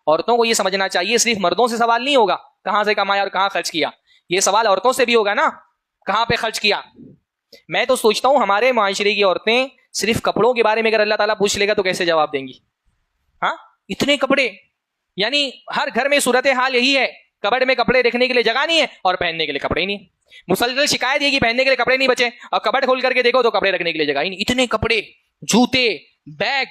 औरतों को ये समझना चाहिए सिर्फ मर्दों से सवाल नहीं होगा कहां से कमाया और कहां खर्च किया, ये सवाल औरतों से भी होगा ना, कहां पे खर्च किया। मैं तो सोचता हूं हमारे माशरे की औरतें सिर्फ कपड़ों के बारे में अगर अल्लाह ताला पूछ लेगा तो कैसे जवाब देंगी। हाँ, इतने कपड़े, यानी हर घर में सूरत हाल यही है, कबड़ में कपड़े रखने के लिए जगह नहीं है और पहनने के लिए कपड़े ही नहीं। मुसलसल शिकायत ये कि पहनने के लिए कपड़े नहीं बचे, और कबड़ खोल करके देखो तो कपड़े रखने के लिए जगह ही नहीं। इतने कपड़े, जूते, बैग,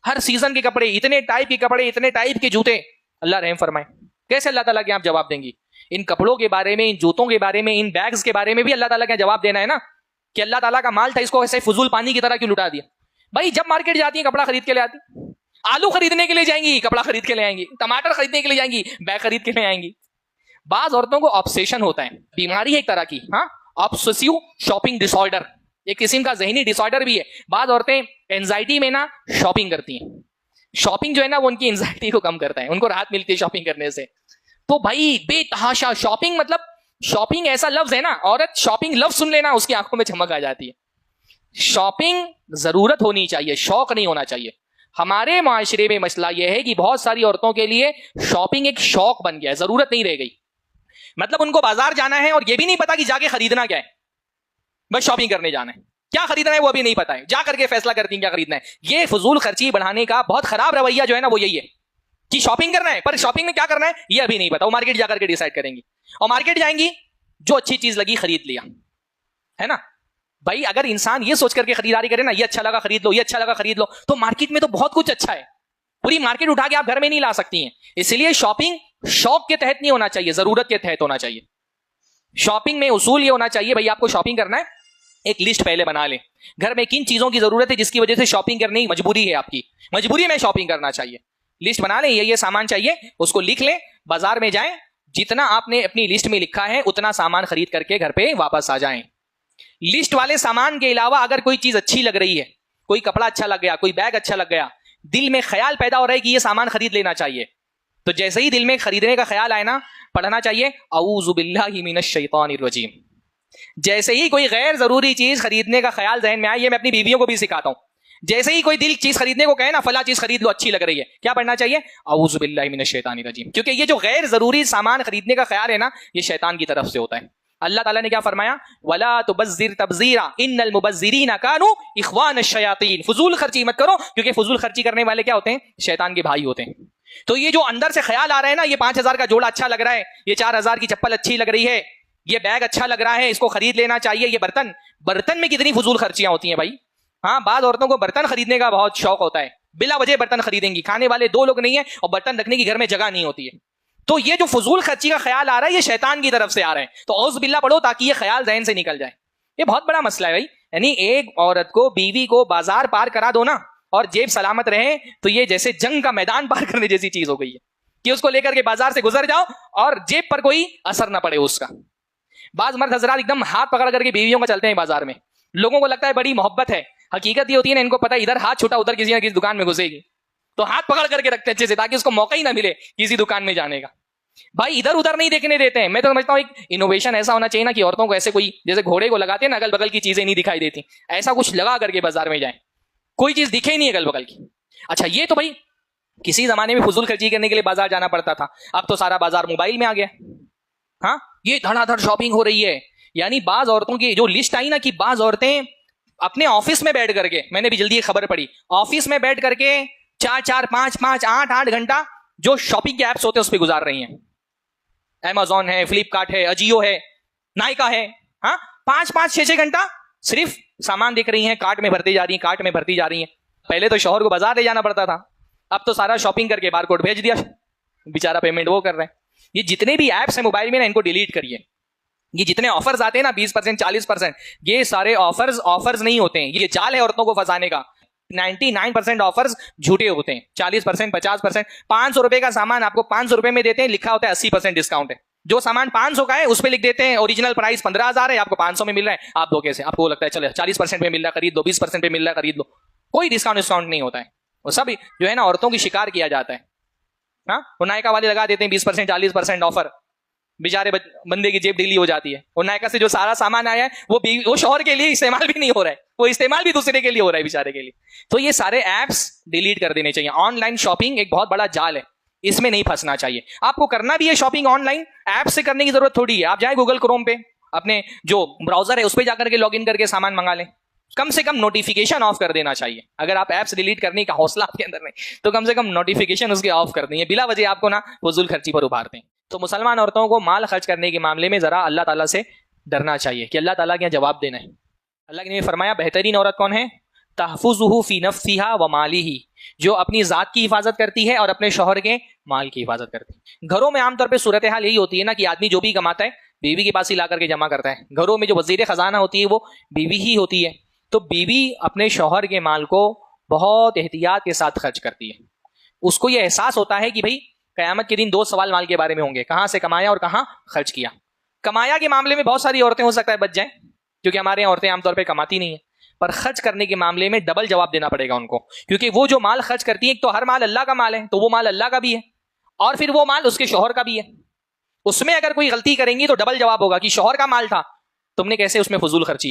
हर सीजन के कपड़े, इतने टाइप के कपड़े, इतने टाइप के जूते। अल्लाह रहम फरमाए, कैसे अल्लाह ताला के आप जवाब देंगी? इन कपड़ों के बारे में, इन जूतों के बारे में, इन बैग्स के बारे में भी अल्लाह ताला का जवाब देना है ना, कि अल्लाह ताला का माल था, इसको ऐसे फुजूल पानी की तरह क्यों लुटा दिया। भाई जब मार्केट जाती है कपड़ा खरीद के ले आती, आलू खरीदने के लिए जाएंगी कपड़ा खरीद के ले आएंगी, टमाटर खरीदने के लिए जाएंगी बैग खरीद के ले आएंगी। बाज औरतों को ऑब्सेशन होता है, बीमारी है एक तरह की, हाँ, ऑब्सेसिव शॉपिंग डिसऑर्डर, एक किस्म का जहनी डिसऑर्डर भी है। बाज औरतें एंजाइटी में ना शॉपिंग करती हैं, शॉपिंग जो है ना वो उनकी एंजाइटी को कम करता है, उनको राहत मिलती है शॉपिंग करने से। तो भाई बेतहाशा शॉपिंग, मतलब शॉपिंग ऐसा लफ्ज है ना, औरत शॉपिंग लफ्ज सुन लेना उसकी आंखों में चमक आ जाती है। शॉपिंग जरूरत होनी चाहिए, शौक नहीं होना चाहिए। हमारे माशरे में मसला यह है कि बहुत सारी औरतों के लिए शॉपिंग एक शौक बन गया है, जरूरत नहीं रह गई। मतलब उनको बाजार जाना है और यह भी नहीं पता कि जाके खरीदना क्या है, बस शॉपिंग करने जाना है, क्या खरीदना है वो अभी नहीं पता है, जा करके फैसला करती हैं क्या खरीदना है। ये फजूल खर्ची बढ़ाने का बहुत खराब रवैया जो है ना वो यही है कि शॉपिंग करना है, पर शॉपिंग में क्या करना है ये अभी नहीं पता, वो मार्केट जाकर के डिसाइड करेंगी, और मार्केट जाएंगी जो अच्छी चीज लगी खरीद लिया, है ना। भाई अगर इंसान ये सोच करके खरीदारी करे ना, ये अच्छा लगा खरीद लो, ये अच्छा लगा खरीद लो, तो मार्केट में तो बहुत कुछ अच्छा है, पूरी मार्केट उठा के आप घर में नहीं ला सकती हैं। इसलिए शॉपिंग शौक के तहत नहीं होना चाहिए, जरूरत के तहत होना चाहिए। शॉपिंग में उसूल ये होना चाहिए, भाई आपको शॉपिंग करना है, एक लिस्ट पहले बना ले, घर में किन चीजों की जरूरत है जिसकी वजह से शॉपिंग करनी मजबूरी है, आपकी मजबूरी में शॉपिंग करना चाहिए। लिस्ट बना ले, ये सामान चाहिए, उसको लिख ले, बाजार में जाएं, जितना आपने अपनी लिस्ट में लिखा है उतना सामान खरीद करके घर पे वापस आ जाएं। लिस्ट वाले सामान के अलावा अगर कोई चीज अच्छी लग रही है, कोई कपड़ा अच्छा लग गया, कोई बैग अच्छा लग गया, दिल में ख्याल पैदा हो रहा है कि ये सामान खरीद लेना चाहिए, तो जैसे ही दिल में खरीदने का ख्याल आए ना, पढ़ना चाहिए औज़ु बिल्लाहि मिनश शैतानिर रजीम। जैसे ही कोई गैर जरूरी चीज खरीदने का ख्याल जहन में आए, ये मैं अपनी बीवियों को भी सिखाता हूं, जैसे ही कोई दिल चीज खरीदने को कहे ना, फला चीज खरीद लो अच्छी लग रही है, क्या पढ़ना चाहिए? औज़ु बिल्लाहि मिनश शैतानिर रजीम। क्योंकि ये जो गैर जरूरी सामान खरीदने का ख्याल है ना, ये शैतान की तरफ से होता है। अल्लाह ताला ने क्या फरमाया? वला तुबज़्ज़िर तबज़ीरा इन्नल मुबज़्ज़िरीना कानू इख्वान अश-शयातीन। फजूल खर्ची मत करो, क्योंकि फजूल खर्ची करने वाले क्या होते हैं? शैतान के भाई होते हैं। तो ये जो अंदर से ख्याल आ रहा है ना, ये 5,000 का जोड़ा अच्छा लग रहा है, ये 4,000 की चप्पल अच्छी लग रही है, ये बैग अच्छा लग रहा है, इसको खरीद लेना चाहिए, ये बर्तन में कितनी फजूल खर्चियां होती हैं भाई। हाँ, बाद औरतों को बर्तन खरीदने का बहुत शौक होता है, बिला वजह बर्तन खरीदेंगी, खाने वाले 2 लोग नहीं है और बर्तन रखने की घर में जगह नहीं होती है। तो ये जो फजूल खर्ची का ख्याल आ रहा है, ये शैतान की तरफ से आ रहा है, तो औज़ बिल्ला पढ़ो ताकि ये ख्याल ज़हन से निकल जाए। ये बहुत बड़ा मसला है भाई। यानी एक औरत को, बीवी को बाजार पार करा दो ना और जेब सलामत रहे, तो ये जैसे जंग का मैदान पार करने जैसी चीज हो गई है कि उसको लेकर के बाजार से गुजर जाओ और जेब पर कोई असर ना पड़े उसका। बाज मर्द हजरात एकदम हाथ पकड़ करके बीवियों का चलते हैं बाजार में, लोगों को लगता है बड़ी मोहब्बत है, हकीकत ये होती है ना, इनको पता है इधर हाथ छूटा उधर किसी ना किसी दुकान में घुसेगी, तो हाथ पकड़ करके रखते हैं अच्छे से ताकि उसको मौका ही ना मिले किसी दुकान में जाने का। भाई इधर उधर नहीं देखने देते हैं। मैं तो समझता हूँ एक इनोवेशन ऐसा होना चाहिए ना कि औरतों को ऐसे कोई, जैसे घोड़े को लगाते हैं ना, अगल बगल की चीजें नहीं दिखाई देती, ऐसा कुछ लगा करके बाजार में जाए, कोई चीज दिखे ही नहीं अगल बगल की। अच्छा, ये तो भाई किसी जमाने में फजूल खर्ची करने के लिए बाजार जाना पड़ता था, अब तो सारा बाजार मोबाइल में आ गया। हाँ, ये धड़ाधड़ शॉपिंग हो रही है। यानी बाज औरतों की जो लिस्ट आई ना कि बाज औरतें अपने ऑफिस में बैठ करके, मैंने भी जल्दी खबर पड़ी, ऑफिस में बैठ करके 4-4, 5-5, 8-8 घंटा जो शॉपिंग के एप्स होते हैं उस पर गुजार रही हैं। Amazon है, फ्लिपकार्ट है, अजियो है, नायका है, हाँ, 5-5, 6-6 घंटा सिर्फ सामान देख रही हैं, कार्ट में भरती जा रही हैं, कार्ट में भरती जा रही हैं। पहले तो शौहर को बाजार ले जाना पड़ता था, अब तो सारा शॉपिंग करके बारकोड भेज दिया, बेचारा पेमेंट वो कर रहे हैं। ये जितने भी एप्स हैं मोबाइल में ना, इनको डिलीट करिए। ये जितने ऑफर्स आते हैं ना 20%, 40%, ये सारे ऑफर्स नहीं होते हैं, ये जाल है औरतों को फंसाने का। 99% ऑफर्स झूठे होते हैं, 40%, 50%। 500 रुपए का सामान आपको 500 रुपए में देते हैं, लिखा होता है 80% डिस्काउंट है। जो सामान 500 का है उस पर लिख देते हैं ओरिजिनल प्राइस 15,000 है, आपको 500 में मिल रहा है, आप दो कैसे? आपको लगता है चलो 40% में मिल रहा है खरीद लो, 20% पे मिल रहा है खरीद लो, कोई डिस्काउंट नहीं होता है। वो सब जो है ना औरतों की शिकार किया जाता है। हाँ, वो नायका वाले लगा देते हैं 20%, 40% ऑफर, बेचारे बंदे की जेब ढीली हो जाती है। और नायका से जो सारा सामान आया है वो शौहर के लिए इस्तेमाल भी नहीं हो रहा है, वो इस्तेमाल भी दूसरे के लिए हो रहा है बेचारे के लिए। तो ये सारे एप्स डिलीट कर देने चाहिए। ऑनलाइन शॉपिंग एक बहुत बड़ा जाल है, इसमें नहीं फंसना चाहिए। आपको करना भी है शॉपिंग ऑनलाइन, ऐप से करने की जरूरत थोड़ी है। आप जाए गूगल क्रोम पे, अपने जो ब्राउजर है उस पर जाकर के लॉगिन करके सामान मंगा लें। कम से कम नोटिफिकेशन ऑफ कर देना चाहिए। अगर आप ऐप्स डिलीट करने का हौसला आपके अंदर नहीं तो कम से कम नोटिफिकेशन उसके ऑफ कर देंगे, बिला वजह आपको ना फजूल खर्ची पर उभारते हैं। तो मुसलमान औरतों को माल खर्च करने के मामले में जरा अल्लाह ताला से डरना चाहिए कि अल्लाह ताला के यहाँ जवाब देना है। अल्लाह ने फरमाया बेहतरीन औरत कौन है? तहफुजुहु फी नफ्सिहा व मालिही, जो अपनी जात की हिफाजत करती है और अपने शौहर के माल की हिफाजत करती है। घरों में आमतौर पर सूरत हाल यही होती है ना कि आदमी जो भी कमाता है बीवी के पास ही ला करके जमा करता है। घरों में जो वजीर खजाना होती है वो बीवी ही होती है। तो बीवी अपने शौहर के माल को बहुत एहतियात के साथ खर्च करती है। उसको ये एहसास होता है कि भाई कयामत के दिन दो सवाल माल के बारे में होंगे, कहां से कमाया और कहां खर्च किया। कमाया के मामले में बहुत सारी औरतें हो सकता है बच जाएं, क्योंकि हमारे यहाँ औरतें आमतौर पर कमाती नहीं है, पर खर्च करने के मामले में डबल जवाब देना पड़ेगा उनको, क्योंकि वो जो माल खर्च करती है, तो हर माल अल्लाह का माल है, तो वो माल अल्लाह का भी है और फिर वो माल उसके शौहर का भी है। उसमें अगर कोई गलती करेंगी तो डबल जवाब होगा कि शौहर का माल था, तुमने कैसे उसमें फजूल खर्ची